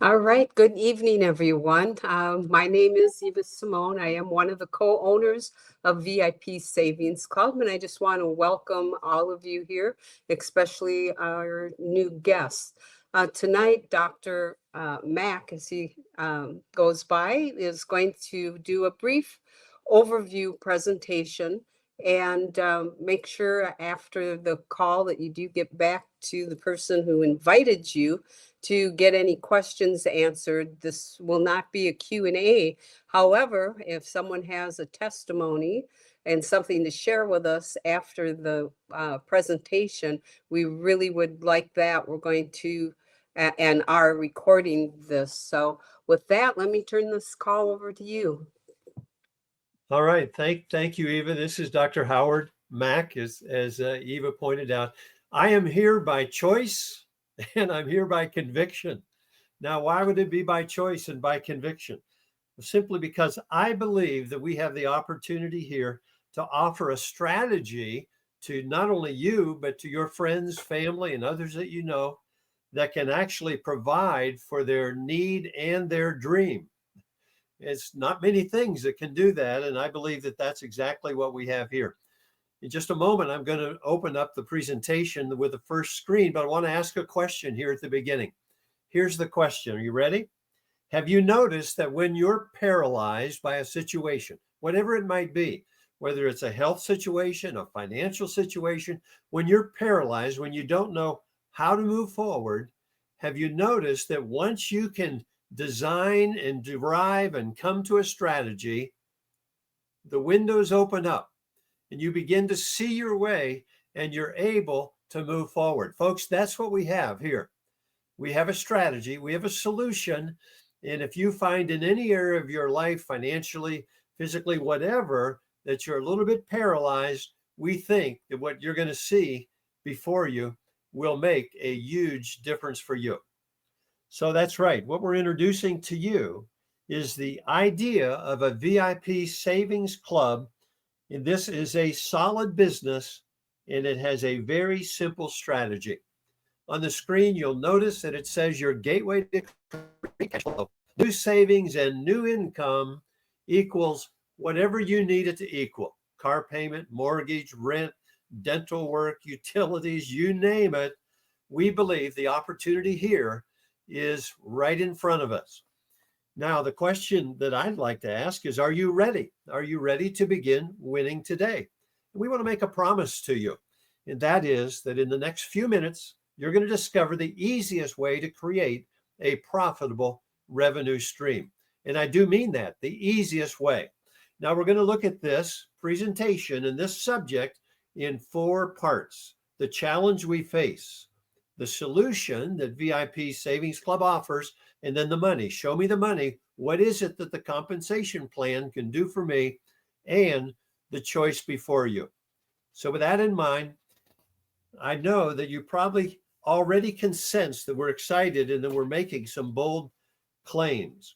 All right. Good evening, everyone. My name is Eva Simone. I am one of the co-owners of VIP Savings Club, and I just want to welcome all of you here, especially our new guests. Tonight, Dr. Mack, as he goes by, is going to do a brief overview presentation and make sure after the call that you do get back to the person who invited you to get any questions answered. This will not be a Q&A. However, if someone has a testimony and something to share with us after the presentation, we really would like that. We're going to and are recording this. So with that, let me turn this call over to you. All right. Thank you, Eva. This is Dr. Howard Mack, as Eva pointed out. I am here by choice and I'm here by conviction. Now, why would it be by choice and by conviction? Simply because I believe that we have the opportunity here to offer a strategy to not only you, but to your friends, family, and others that you know that can actually provide for their need and their dream. It's not many things that can do that. And I believe that that's exactly what we have here. In just a moment, I'm going to open up the presentation with the first screen, but I want to ask a question here at the beginning. Here's the question. Are you ready? Have you noticed that when you're paralyzed by a situation, whatever it might be, whether it's a health situation, a financial situation, when you're paralyzed, when you don't know how to move forward, have you noticed that once you can design and derive and come to a strategy, the windows open up and you begin to see your way and you're able to move forward? Folks, that's what we have here. We have a strategy, we have a solution. And if you find in any area of your life, financially, physically, whatever, that you're a little bit paralyzed, we think that what you're going to see before you will make a huge difference for you. So that's right. What we're introducing to you is the idea of a VIP savings club. And this is a solid business and it has a very simple strategy. On the screen, you'll notice that it says your gateway to cash flow, new savings and new income equals whatever you need it to equal. Car payment, mortgage, rent, dental work, utilities, you name it. We believe the opportunity here is right in front of us. Now, the question that I'd like to ask is, are you ready? Are you ready to begin winning today? We want to make a promise to you, and that is that in the next few minutes, you're going to discover the easiest way to create a profitable revenue stream. And I do mean that, the easiest way. Now, we're going to look at this presentation and this subject in 4 parts. The challenge we face, the solution that VIP Savings Club offers, and then the money. Show me the money. What is it that the compensation plan can do for me, and the choice before you? So with that in mind, I know that you probably already can sense that we're excited and that we're making some bold claims.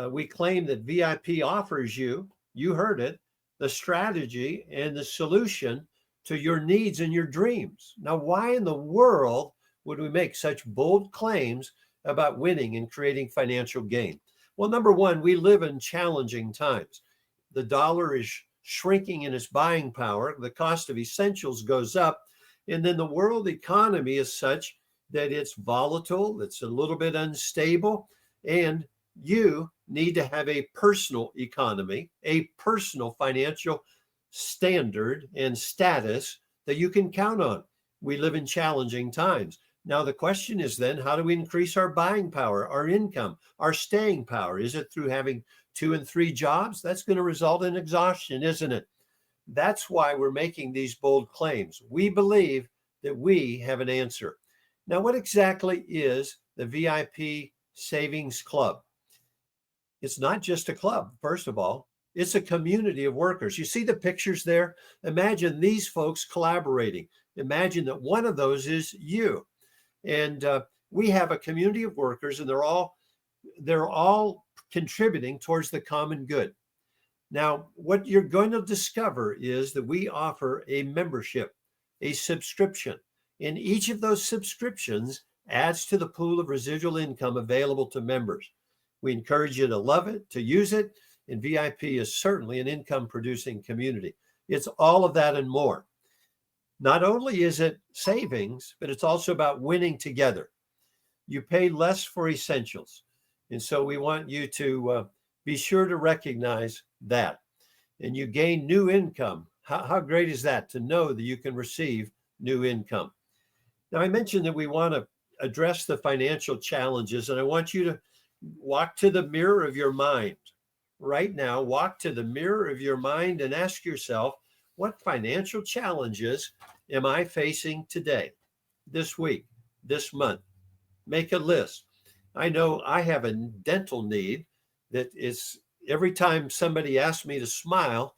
We claim that VIP offers you, you heard it, the strategy and the solution to your needs and your dreams. Now, why in the world would we make such bold claims about winning and creating financial gain? Well, number one, we live in challenging times. The dollar is shrinking in its buying power. The cost of essentials goes up. And then the world economy is such that it's volatile, it's a little bit unstable, and you need to have a personal economy, a personal financial standard and status that you can count on. We live in challenging times. Now, the question is then, how do we increase our buying power, our income, our staying power? Is it through having 2 and 3 jobs? That's going to result in exhaustion, isn't it? That's why we're making these bold claims. We believe that we have an answer. Now, what exactly is the VIP Savings Club? It's not just a club, first of all. It's a community of workers. You see the pictures there? Imagine these folks collaborating. Imagine that one of those is you. And we have a community of workers, and they're all contributing towards the common good. Now, what you're going to discover is that we offer a membership, a subscription. And each of those subscriptions adds to the pool of residual income available to members. We encourage you to love it, to use it, and VIP is certainly an income producing community. It's all of that and more. Not only is it savings, but it's also about winning together. You pay less for essentials. And so we want you to be sure to recognize that. And you gain new income. How great is that to know that you can receive new income? Now, I mentioned that we want to address the financial challenges, and I want you to walk to the mirror of your mind right now. Walk to the mirror of your mind and ask yourself, what financial challenges am I facing today, this week, this month? Make a list. I know I have a dental need that is every time somebody asks me to smile,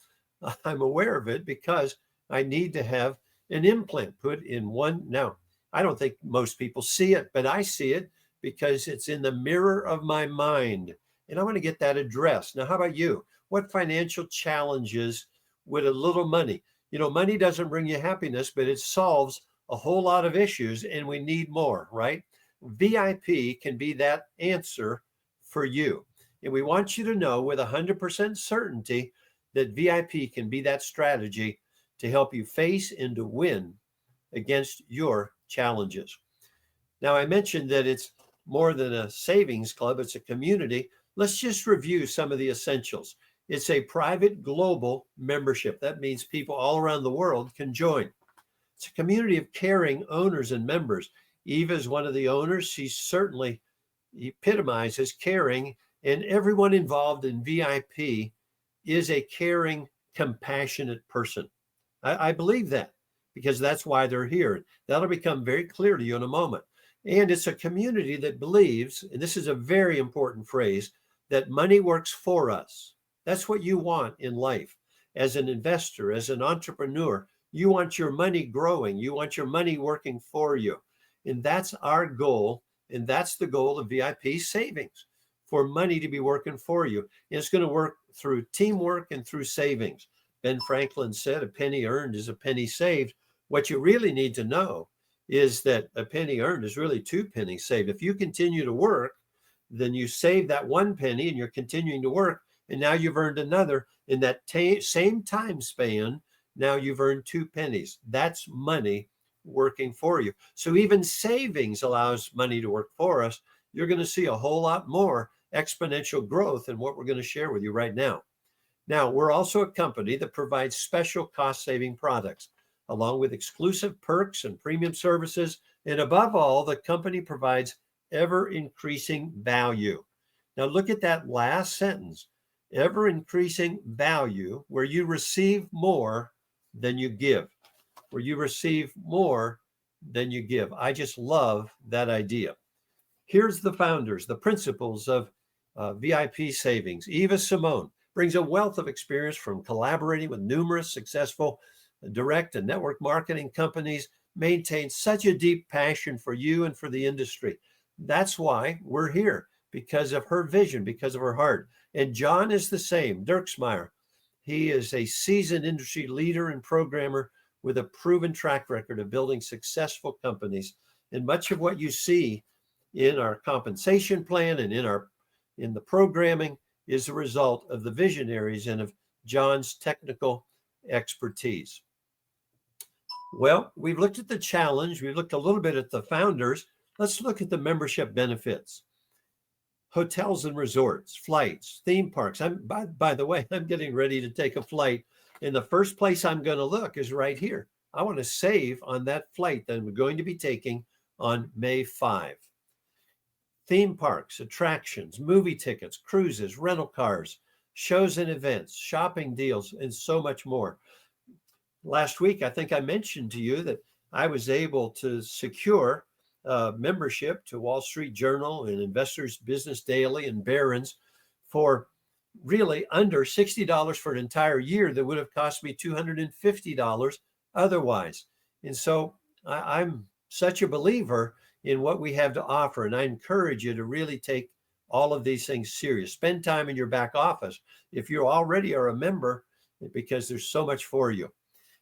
I'm aware of it because I need to have an implant put in one. Now, I don't think most people see it, but I see it because it's in the mirror of my mind. And I want to get that addressed. Now, how about you? What financial challenges with a little money? You know, money doesn't bring you happiness, but it solves a whole lot of issues, and we need more, right? VIP can be that answer for you. And we want you to know with 100% certainty that VIP can be that strategy to help you face and to win against your challenges. Now, I mentioned that it's more than a savings club, it's a community. Let's just review some of the essentials. It's a private global membership. That means people all around the world can join. It's a community of caring owners and members. Eva is one of the owners. She certainly epitomizes caring, and everyone involved in VIP is a caring, compassionate person. I believe that because that's why they're here. That'll become very clear to you in a moment. And it's a community that believes, and this is a very important phrase, that money works for us. That's what you want in life. As an investor, as an entrepreneur, you want your money growing. You want your money working for you. And that's our goal. And that's the goal of VIP savings, for money to be working for you. And it's going to work through teamwork and through savings. Ben Franklin said, a penny earned is a penny saved. What you really need to know is that a penny earned is really 2 pennies saved. If you continue to work, then you save that 1 penny and you're continuing to work. And now you've earned another in that same time span. Now you've earned 2 pennies. That's money working for you. So even savings allows money to work for us. You're going to see a whole lot more exponential growth in what we're going to share with you right now. Now, we're also a company that provides special cost-saving products, along with exclusive perks and premium services. And above all, the company provides ever-increasing value. Now, look at that last sentence, ever-increasing value, where you receive more than you give, where you receive more than you give. I just love that idea. Here's the founders, the principals of VIP Savings. Eva Simone brings a wealth of experience from collaborating with numerous successful direct and network marketing companies, maintains such a deep passion for you and for the industry. That's why we're here, because of her vision, because of her heart. And John is the same, Dirksmeyer. He is a seasoned industry leader and programmer with a proven track record of building successful companies. And much of what you see in our compensation plan and in the programming is a result of the visionaries and of John's technical expertise. Well, we've looked at the challenge. We've looked a little bit at the founders. Let's look at the membership benefits. Hotels and resorts, flights, theme parks. By the way, I'm getting ready to take a flight. And the first place I'm going to look is right here. I want to save on that flight that I'm going to be taking on May 5. Theme parks, attractions, movie tickets, cruises, rental cars, shows and events, shopping deals, and so much more. Last week, I think I mentioned to you that I was able to secure membership to Wall Street Journal and Investors Business Daily and Barron's for really under $60 for an entire year that would have cost me $250 otherwise. And so I'm such a believer in what we have to offer. And I encourage you to really take all of these things serious. Spend time in your back office if you already are a member, because there's so much for you.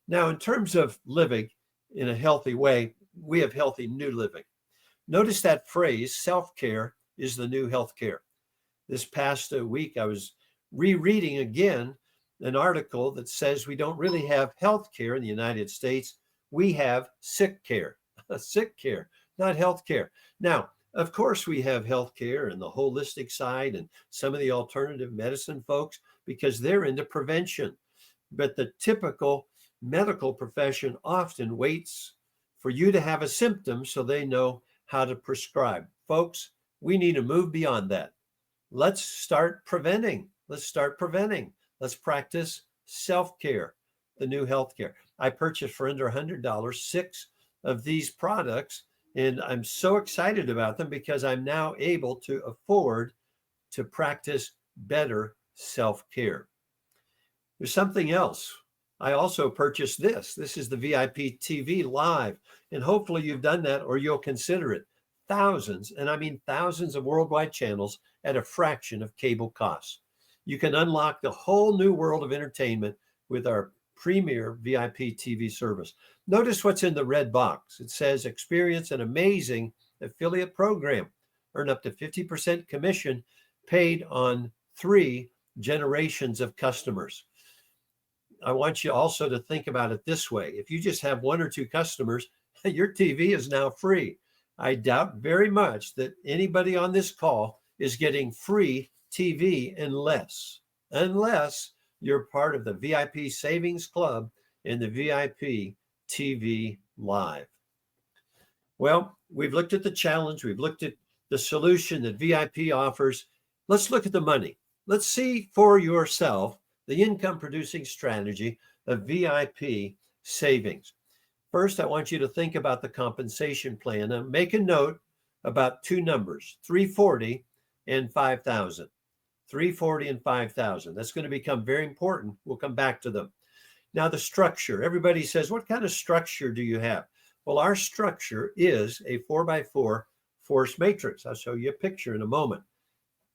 Now, in terms of living in a healthy way, we have healthy new living. Notice that phrase, self-care is the new healthcare. This past week, I was rereading again an article that says we don't really have healthcare in the United States. We have sick care, sick care, not healthcare. Now, of course, we have healthcare and the holistic side and some of the alternative medicine folks because they're into prevention. But the typical medical profession often waits for you to have a symptom so they know how to prescribe. Folks, we need to move beyond that. Let's start preventing. Let's start preventing. Let's practice self-care, the new healthcare. I purchased for under $100 6 of these products, and I'm so excited about them because I'm now able to afford to practice better self-care. There's something else. I also purchased this. This is the VIP TV Live, and hopefully you've done that or you'll consider it. Thousands, and I mean thousands of worldwide channels at a fraction of cable costs. You can unlock the whole new world of entertainment with our premier VIP TV service. Notice what's in the red box. It says experience an amazing affiliate program. Earn up to 50% commission paid on 3 generations of customers. I want you also to think about it this way. If you just have 1 or 2 customers, your TV is now free. I doubt very much that anybody on this call is getting free TV unless you're part of the VIP Savings Club and the VIP TV Live. Well, we've looked at the challenge. We've looked at the solution that VIP offers. Let's look at the money. Let's see for yourself the income producing strategy of VIP savings. First, I want you to think about the compensation plan and make a note about 2 numbers, 340 and 5,000. 340 and 5,000. That's going to become very important. We'll come back to them. Now, the structure. Everybody says, what kind of structure do you have? Well, our structure is a 4x4 force matrix. I'll show you a picture in a moment.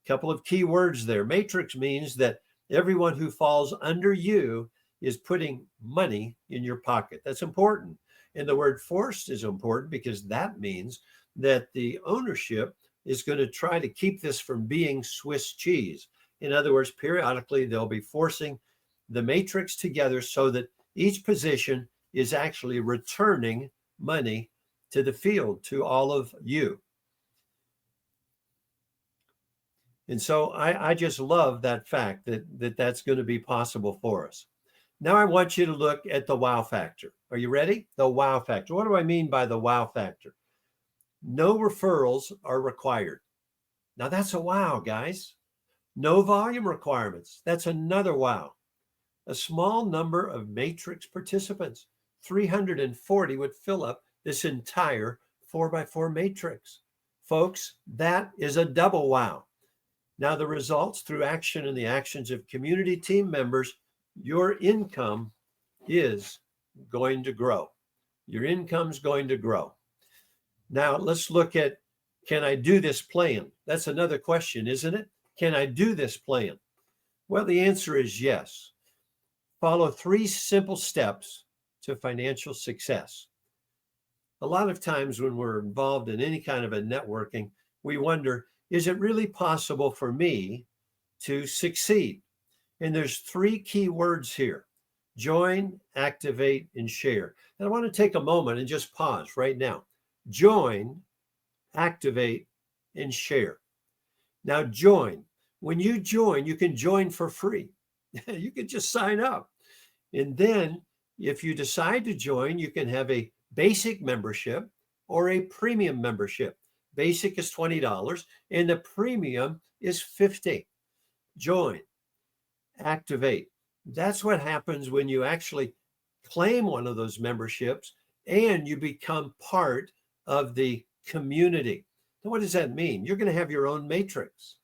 A couple of key words there. Matrix means that everyone who falls under you is putting money in your pocket. That's important. And the word forced is important because that means that the ownership is going to try to keep this from being Swiss cheese. In other words, periodically they'll be forcing the matrix together so that each position is actually returning money to the field, to all of you. And so I just love that fact that's going to be possible for us. Now I want you to look at the wow factor. Are you ready? The wow factor. What do I mean by the wow factor? No referrals are required. Now that's a wow, guys. No volume requirements. That's another wow. A small number of matrix participants, 340 would fill up this entire 4x4 matrix. Folks, that is a double wow. Now the results through action and the actions of community team members, your income is going to grow. Your income's going to grow. Now let's look at, can I do this plan? That's another question, isn't it? Can I do this plan? Well, the answer is yes. Follow 3 simple steps to financial success. A lot of times when we're involved in any kind of a networking, we wonder, is it really possible for me to succeed? And there's 3 key words here: join, activate, and share. And I want to take a moment and just pause right now. Join, activate, and share. Now join. When you join, you can join for free. You can just sign up. And then if you decide to join, you can have a basic membership or a premium membership. Basic is $20 and the premium is $50. Join, activate. That's what happens when you actually claim one of those memberships and you become part of the community. Now, what does that mean? You're going to have your own matrix,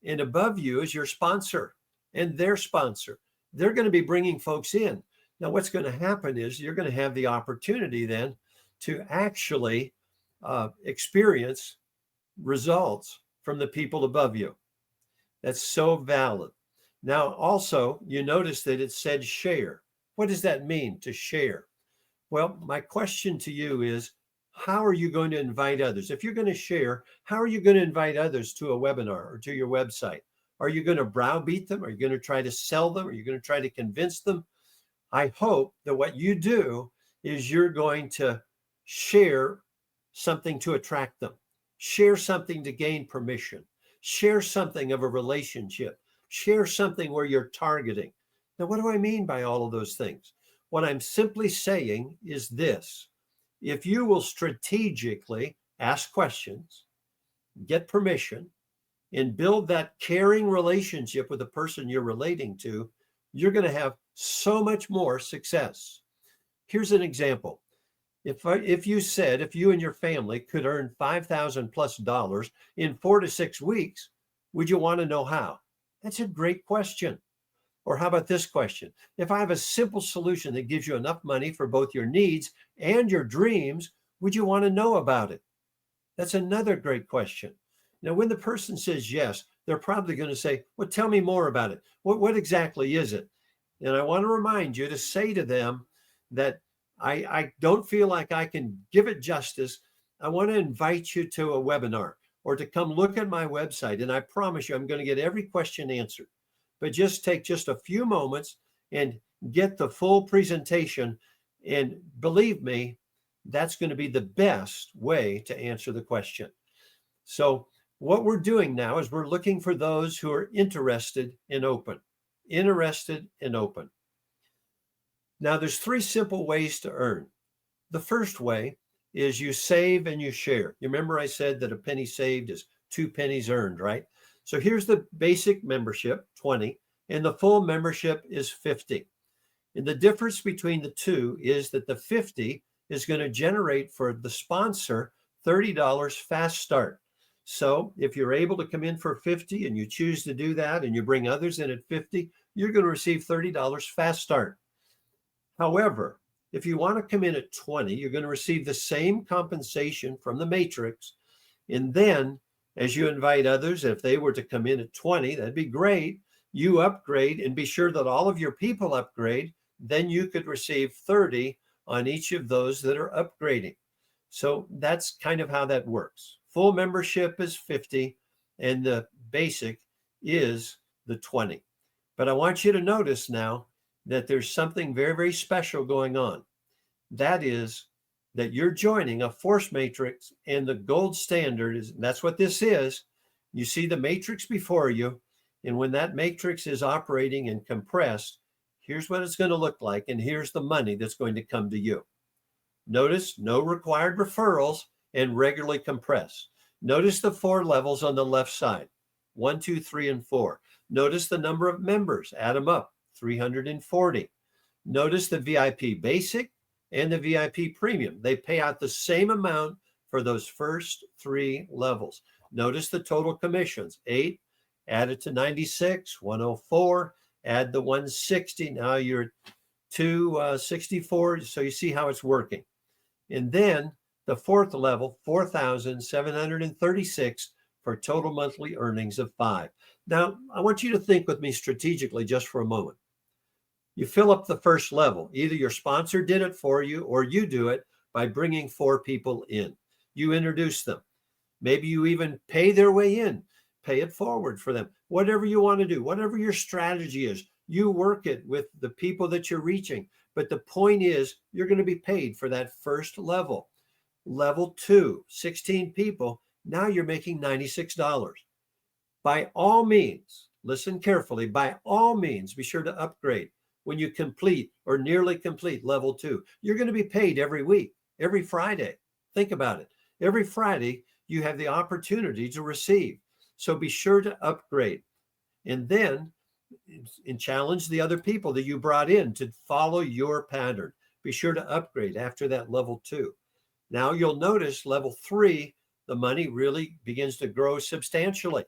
and above you is your sponsor and their sponsor. They're going to be bringing folks in. Now, what's going to happen is you're going to have the opportunity then to actually experience results from the people above you. That's so valid. Now, also, you notice that it said share. What does that mean, to share? Well, my question to you is, how are you going to invite others? If you're going to share, how are you going to invite others to a webinar or to your website? Are you going to browbeat them? Are you going to try to sell them? Are you going to try to convince them? I hope that what you do is you're going to share something to attract them, share something to gain permission, share something of a relationship, share something where you're targeting. Now, what do I mean by all of those things? What I'm simply saying is this: if you will strategically ask questions, get permission, and build that caring relationship with the person you're relating to, you're going to have so much more success. Here's an example. If you and your family could earn $5,000+ in 4 to 6 weeks, would you want to know how? That's a great question. Or how about this question? If I have a simple solution that gives you enough money for both your needs and your dreams, would you want to know about it? That's another great question. Now, when the person says yes, they're probably going to say, well, tell me more about it. What exactly is it? And I want to remind you to say to them that I don't feel like I can give it justice. I want to invite you to a webinar or to come look at my website. And I promise you, I'm going to get every question answered. But just take just a few moments and get the full presentation. And believe me, that's going to be the best way to answer the question. So what we're doing now is we're looking for those who are interested and open. Interested and open. Now, there's 3 simple ways to earn. The first way is you save and you share. You remember I said that a penny saved is 2 pennies earned, right? So here's the basic membership, 20, and the full membership is 50. And the difference between the two is that the 50 is going to generate for the sponsor $30 fast start. So if you're able to come in for 50 and you choose to do that and you bring others in at 50, you're going to receive $30 fast start. However, if you want to come in at 20, you're going to receive the same compensation from the matrix. And then as you invite others, if they were to come in at 20, that'd be great. You upgrade and be sure that all of your people upgrade. Then you could receive 30 on each of those that are upgrading. So that's kind of how that works. Full membership is 50 and the basic is the 20. But I want you to notice now that there's something very, very special going on. That is that you're joining a force matrix, and the gold standard is, that's what this is. You see the matrix before you, and when that matrix is operating and compressed, here's what it's going to look like, and here's the money that's going to come to you. Notice no required referrals and regularly compressed. Notice the 4 levels on the left side, 1, 2, 3, and 4. Notice the number of members, add them up, 340. Notice the VIP basic and the VIP premium. They pay out the same amount for those first 3 levels. Notice the total commissions, 8, add it to 96, 104, add the 160. Now you're at 264. So you see how it's working. And then the 4th level, 4,736 for total monthly earnings of 5. Now, I want you to think with me strategically just for a moment. You fill up the first level. Either your sponsor did it for you or you do it by bringing 4 people in. You introduce them. Maybe you even pay their way in, pay it forward for them. Whatever you want to do, whatever your strategy is, you work it with the people that you're reaching. But the point is, you're going to be paid for that first level. Level 2, 16 people. Now you're making $96. By all means, listen carefully, by all means, be sure to upgrade. When you complete or nearly complete level 2, you're going to be paid every week, every Friday. Think about it. Every Friday, you have the opportunity to receive. So be sure to upgrade. And then challenge the other people that you brought in to follow your pattern. Be sure to upgrade after that level 2. Now you'll notice level 3, the money really begins to grow substantially.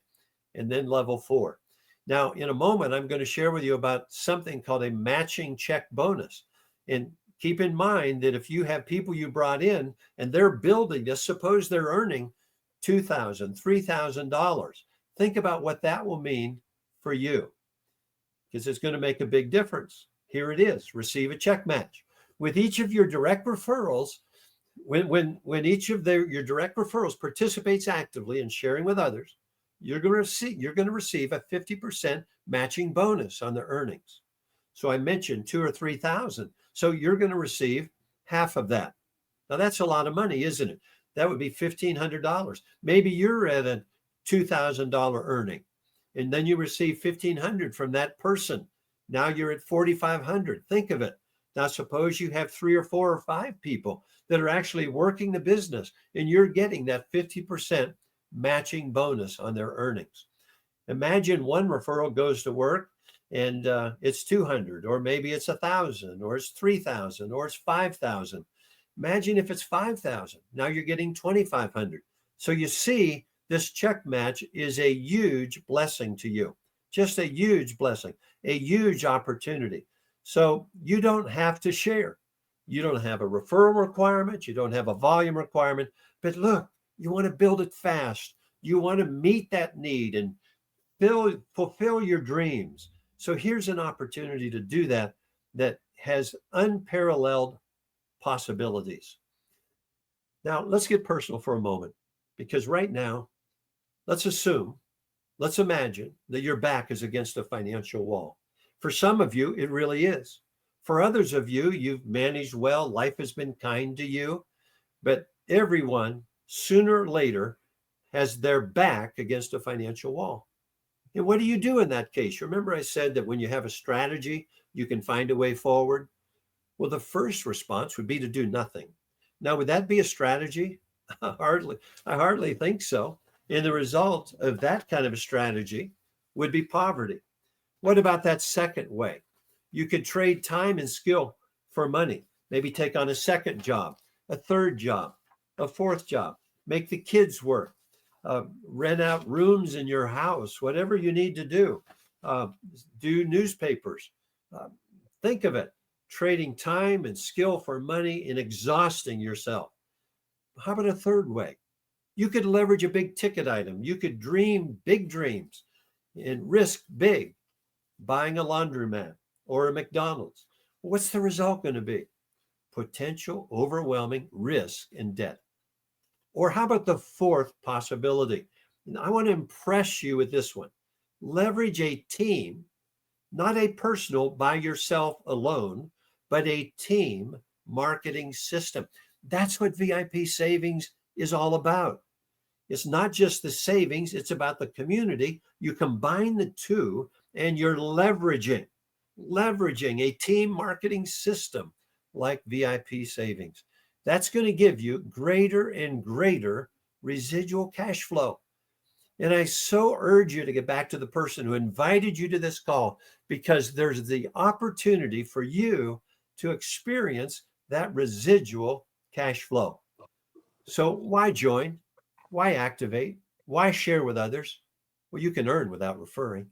And then level 4. Now, in a moment, I'm going to share with you about something called a matching check bonus. And keep in mind that if you have people you brought in and they're building, just suppose they're earning $2,000, $3,000, think about what that will mean for you, because it's going to make a big difference. Here it is, receive a check match. With each of your direct referrals, When each of your direct referrals participates actively in sharing with others, you're going to receive a 50% matching bonus on their earnings. So I mentioned 2 or 3,000. So you're going to receive half of that. Now that's a lot of money, isn't it? That would be $1,500. Maybe you're at a $2,000 earning, and then you receive $1,500 from that person. Now you're at $4,500. Think of it. Now suppose you have 3 or 4 or 5 people that are actually working the business, and you're getting that 50% matching bonus on their earnings. Imagine one referral goes to work and it's 200, or maybe it's 1,000, or it's 3,000, or it's 5,000. Imagine if it's 5,000. Now you're getting 2,500. So you see, this check match is a huge blessing to you. Just a huge blessing, a huge opportunity. So you don't have to share. You don't have a referral requirement. You don't have a volume requirement. But look, you want to build it fast. You want to meet that need and fulfill your dreams. So here's an opportunity to do that has unparalleled possibilities. Now, let's get personal for a moment, because right now, let's imagine that your back is against a financial wall. For some of you, it really is. For others of you, you've managed well, life has been kind to you, but everyone sooner or later has their back against a financial wall. And what do you do in that case? Remember I said that when you have a strategy, you can find a way forward? Well, the first response would be to do nothing. Now, would that be a strategy? I hardly think so. And the result of that kind of a strategy would be poverty. What about that second way? You could trade time and skill for money. Maybe take on a second job, a third job, a fourth job, make the kids work, rent out rooms in your house, whatever you need to do, do newspapers. Think of it, trading time and skill for money and exhausting yourself. How about a third way? You could leverage a big ticket item. You could dream big dreams and risk big, buying a laundromat or a McDonald's. What's the result going to be? Potential overwhelming risk and debt. Or how about the fourth possibility? And I want to impress you with this one. Leverage a team, not a personal by yourself alone, but a team marketing system. That's what VIP Savings is all about. It's not just the savings, it's about the community. You combine the two and you're leveraging a team marketing system like VIP Savings. That's going to give you greater and greater residual cash flow. And I so urge you to get back to the person who invited you to this call, because there's the opportunity for you to experience that residual cash flow. So why join? Why activate? Why share with others? Well, you can earn without referring.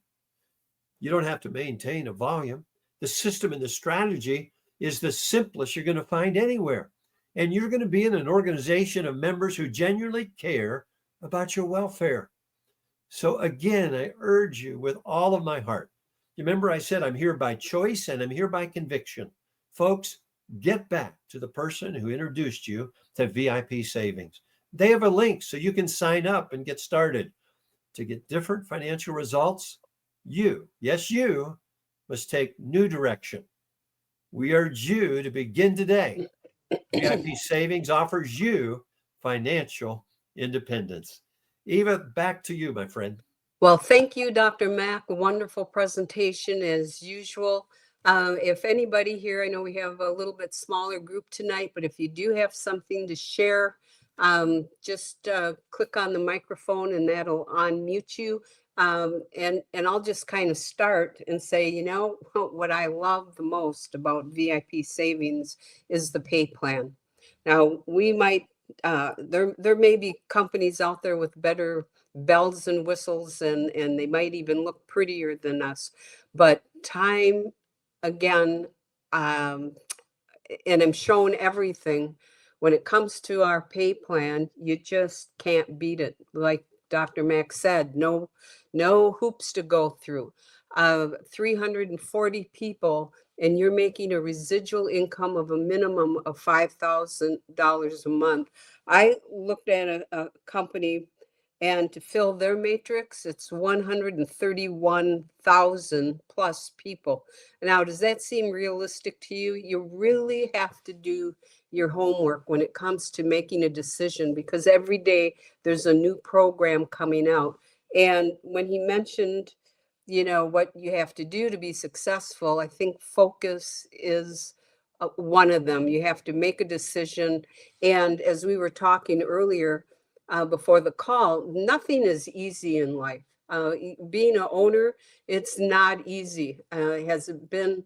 You don't have to maintain a volume. The system and the strategy is the simplest you're going to find anywhere. And you're going to be in an organization of members who genuinely care about your welfare. So again, I urge you with all of my heart. Remember I said I'm here by choice and I'm here by conviction. Folks, get back to the person who introduced you to VIP Savings. They have a link so you can sign up and get started. To get different financial results, you must take new direction. We urge you to begin today. VIP Savings offers you financial independence. Eva, back to you, my friend. Well, thank you, Dr. Mack. Wonderful presentation as usual. If anybody here, I know we have a little bit smaller group tonight, but if you do have something to share, just click on the microphone and that'll unmute you. And I'll just kind of start and say, you know, what I love the most about VIP Savings is the pay plan. Now, we might, there may be companies out there with better bells and whistles, and they might even look prettier than us. But time, again, and I'm shown everything. When it comes to our pay plan, you just can't beat it. Like Dr. Mack said, no hoops to go through. 340 people, and you're making a residual income of a minimum of $5,000 a month. I looked at a company, and to fill their matrix, it's 131,000 plus people. Now, does that seem realistic to you? You really have to do your homework when it comes to making a decision, because every day there's a new program coming out. And when he mentioned, what you have to do to be successful, I think focus is one of them. You have to make a decision. And as we were talking earlier, before the call, nothing is easy in life. Being an owner, it's not easy. Has it been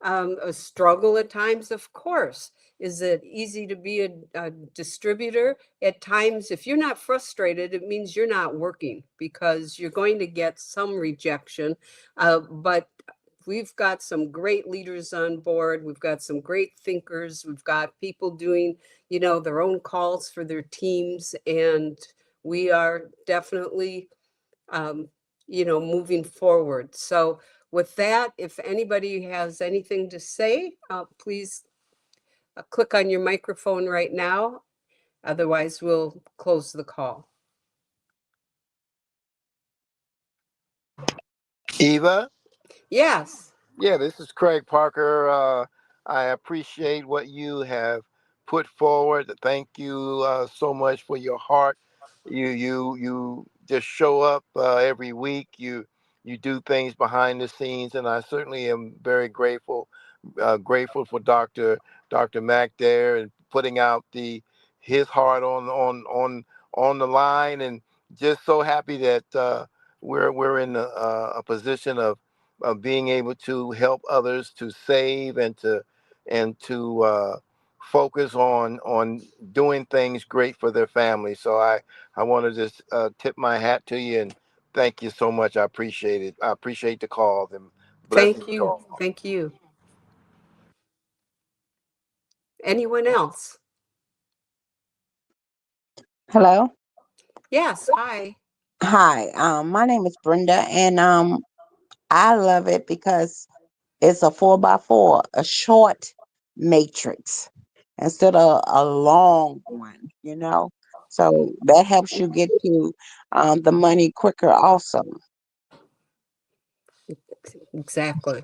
a struggle at times? Of course. Is it easy to be a distributor? At times, if you're not frustrated, it means you're not working, because you're going to get some rejection. But we've got some great leaders on board. We've got some great thinkers. We've got people doing, their own calls for their teams. And we are definitely, moving forward. So with that, if anybody has anything to say, please click on your microphone right now. Otherwise, we'll close the call. Eva? Yes. Yeah, this is Craig Parker. I appreciate what you have put forward. Thank you so much for your heart. You just show up every week. You do things behind the scenes, and I certainly am very grateful for Dr. Mack there, and putting out his heart on the line, and just so happy that we're in a position of being able to help others to save and to focus on doing things great for their family. So I want to just tip my hat to you and thank you so much. I appreciate it. I appreciate the call, and blessings Thank to you. all. Thank you. Anyone else? Hello. Yes. Hi. Hi. My name is Brenda, and I love it because it's a 4x4, a short matrix instead of a long one. So that helps you get to the money quicker. Also, Exactly.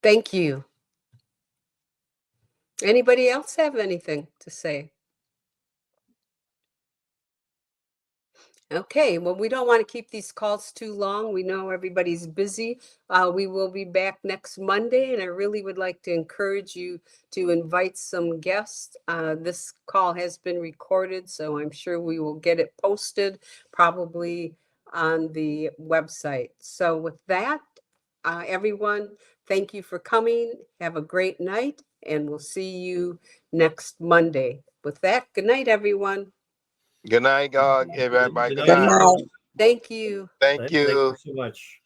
Thank you. Anybody else have anything to say? Okay, well, we don't want to keep these calls too long. We know everybody's busy. We will be back next Monday, and I really would like to encourage you to invite some guests. This call has been recorded, so I'm sure we will get it posted probably on the website. So with that, everyone, thank you for coming. Have a great night, and we'll see you next Monday. With that, good night, everyone. Good night, everybody. Good Good night, good night. night. everyone. Thank you. Thank Thank you you. so much.